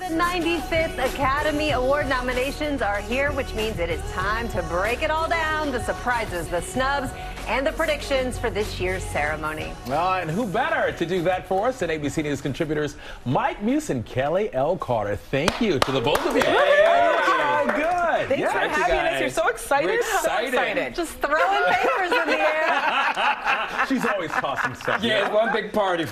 The 95th Academy Award nominations are here, which means it is time to break it all down, the surprises, the snubs, and the predictions for this year's ceremony. And who better to do that for us than ABC News contributors Mike Muse and Kelley L. Thank you to the both of you. Oh, good. Thanks for having us. You're so excited. We're excited. Just throwing papers in the air. She's always tossing stuff. Yeah, it's one big party.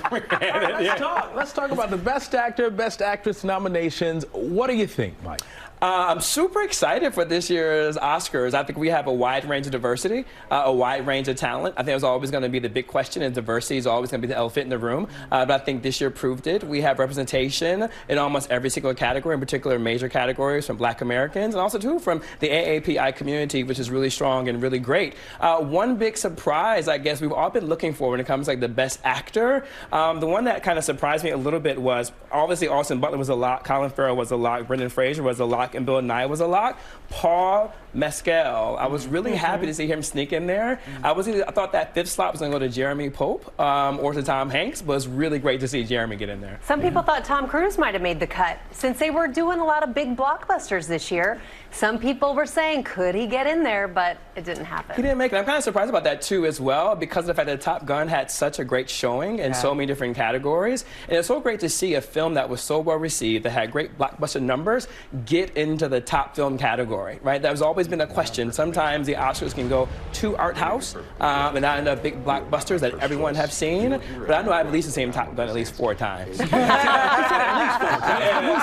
Let's talk about the Best Actor, Best Actress nominations. What do you think, Mike? I'm super excited for this year's Oscars. I think we have a wide range of diversity, a wide range of talent. I think it was always going to be the big question, and diversity is always going to be the elephant in the room. But I think this year proved it. We have representation in almost every single category, in particular major categories from Black Americans, and also too from the AAPI community, which is really strong and really great. One big surprise, I guess, we've all been looking for when it comes to like the Best Actor. The one that kind of surprised me a little bit was obviously Austin Butler was a lock, Colin Farrell was a lock, Brendan Fraser was a lock, and Bill Nye was a lock. Paul Mescal, I was really happy to see him sneak in there. I thought that fifth slot was going to go to Jeremy Pope or to Tom Hanks, but it's really great to see Jeremy get in there. Some people thought Tom Cruise might have made the cut since they were doing a lot of big blockbusters this year. Some people were saying, could he get in there, but it didn't happen. He didn't make it. I'm kind of surprised about that too as well, because of the fact that Top Gun had such a great showing in so many different categories. And it's so great to see a film that was so well received, that had great blockbuster numbers, get into the top film category, right? That has always been a question. Sometimes the Oscars can go too art house and not enough big blockbusters that everyone have seen. But I know I've at least seen Top Gun at least 4 times. Who's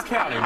counting?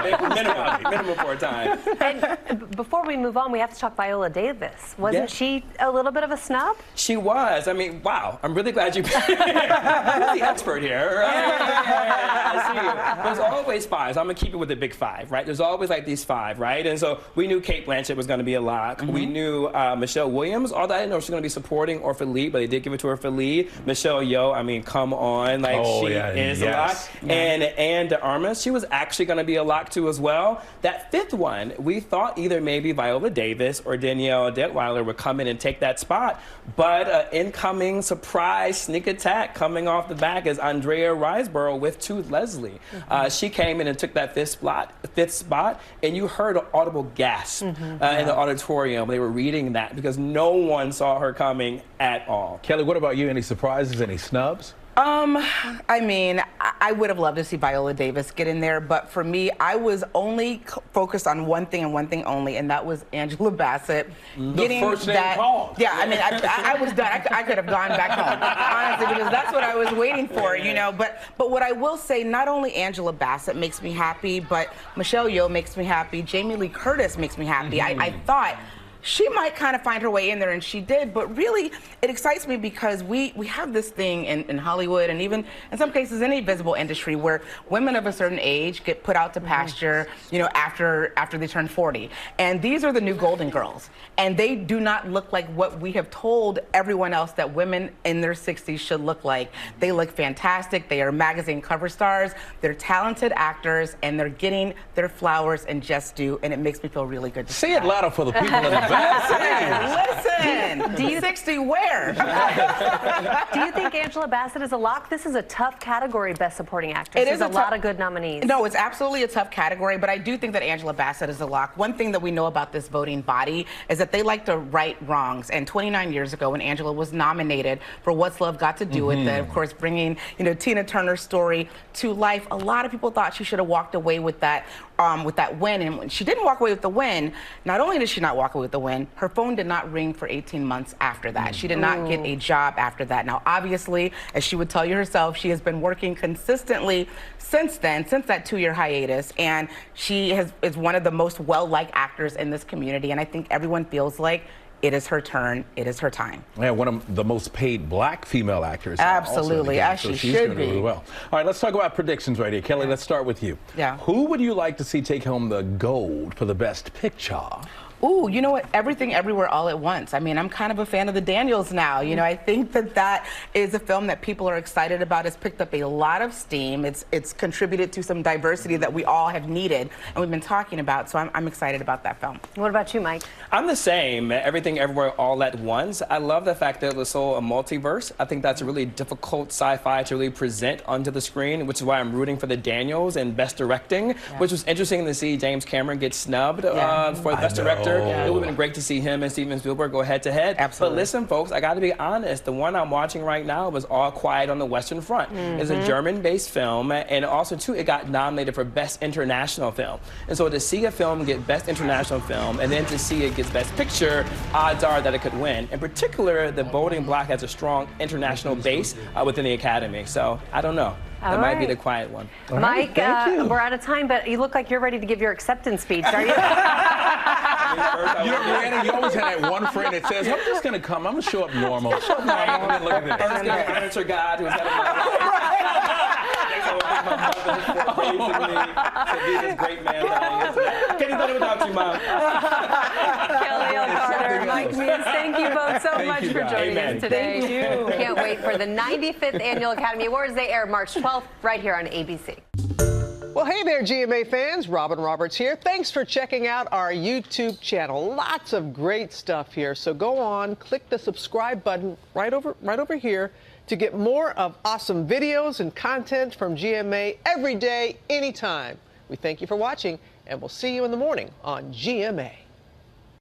Minimum 4 times. And before we move on, we have to talk Viola Davis. Wasn't she a little bit of a snub? She was. I mean, wow. I'm really glad you're the expert here. I see you. There's always 5. So I'm going to keep it with the big 5, right? There's always like these 5, right? And so we knew Cate Blanchett was going to be a lock. We knew Michelle Williams, although I didn't know she was going to be supporting or for lead, but they did give it to her for lead. Michelle Yeoh, I mean, come on. Like, she is a lock. And Anne de Armas, she was actually going to be a lock too as well. That 5th one, we thought either maybe Viola Davis or Danielle Detweiler would come in and take that spot. But incoming surprise sneak attack coming off the back is Andrea Riseborough with Tooth Leslie. She came in and took that 5th spot, and you heard an audible gasp in the auditorium. They were reading that because no one saw her coming at all. Kelley, what about you? Any surprises, any snubs? I mean, I would have loved to see Viola Davis get in there, but for me, I was only focused on one thing and one thing only, and that was Angela Bassett getting first name that. called. Yeah, I mean, I was done. I could have gone back home, honestly, because that's what I was waiting for, you know. But what I will say, not only Angela Bassett makes me happy, but Michelle Yeoh makes me happy. Jamie Lee Curtis makes me happy. I thought she might kind of find her way in there, and she did, but really it excites me because we have this thing in Hollywood, and even in some cases any visible industry, where women of a certain age get put out to pasture, you know, after they turn 40. And these are the new Golden Girls, and they do not look like what we have told everyone else that women in their 60s should look like. They look fantastic. They are magazine cover stars. They're talented actors, and they're getting their flowers and just due, and it makes me feel really good to see Say it louder for the people in the back. Listen. Do you 60 where? Do you think Angela Bassett is a lock? This is a tough category, Best Supporting Actress. There's a lot of good nominees. No, it's absolutely a tough category, but I do think that Angela Bassett is a lock. One thing that we know about this voting body is that they like to right wrongs. And 29 years ago, when Angela was nominated for What's Love Got to Do with It, of course, bringing, you know, Tina Turner's story to life, a lot of people thought she should have walked away with that win. And when she didn't walk away with the win, not only did she not walk away with the win, her phone did not ring for 18 months after that. She did not get a job after that. Now, obviously, as she would tell you herself, she has been working consistently since then, since that 2-year hiatus, and she is one of the most well-liked actors in this community, and I think everyone feels like it is her turn. It is her time. Yeah, one of the most paid Black female actors. Absolutely, as so she she's should doing be. really well. All right, let's talk about predictions right here. Kelley, let's start with you. Yeah. Who would you like to see take home the gold for the Best Picture? Ooh, you know what? Everything, Everywhere, All at Once. I mean, I'm kind of a fan of the Daniels now. You know, I think that is a film that people are excited about. It's picked up a lot of steam. It's contributed to some diversity that we all have needed and we've been talking about. So I'm excited about that film. What about you, Mike? I'm the same. Everything, Everywhere, All at Once. I love the fact that it was so a multiverse. I think that's a really difficult sci-fi to really present onto the screen, which is why I'm rooting for the Daniels in Best Directing, which was interesting to see James Cameron get snubbed for Best Director. It would have been great to see him and Steven Spielberg go head-to-head. Absolutely. But listen, folks, I got to be honest. The one I'm watching right now was All Quiet on the Western Front. It's a German-based film, and also, too, it got nominated for Best International Film. And so to see a film get Best International Film and then to see it get Best Picture, odds are that it could win. In particular, the Voting Bloc has a strong international base within the Academy. So I don't know. That might be the quiet one. Mike, we're out of time, but you look like you're ready to give your acceptance speech. Are you? You know, Rihanna, you always have that one friend that says, I'm just going to come. I'm going to show up normal. Look at this. First going to answer God who's head of my life. For raising me to be this great man that I am today. Can't do it without you, Mom. Kelley L. Carter, Mike Muse, thank you both so much for joining us today. Thank you. Can't wait for the 95th Annual Academy Awards. They air March 12th right here on ABC. Well, hey there, GMA fans. Robin Roberts here. Thanks for checking out our YouTube channel. Lots of great stuff here. So go on, click the subscribe button right over here to get more of awesome videos and content from GMA every day, anytime. We thank you for watching, and we'll see you in the morning on GMA.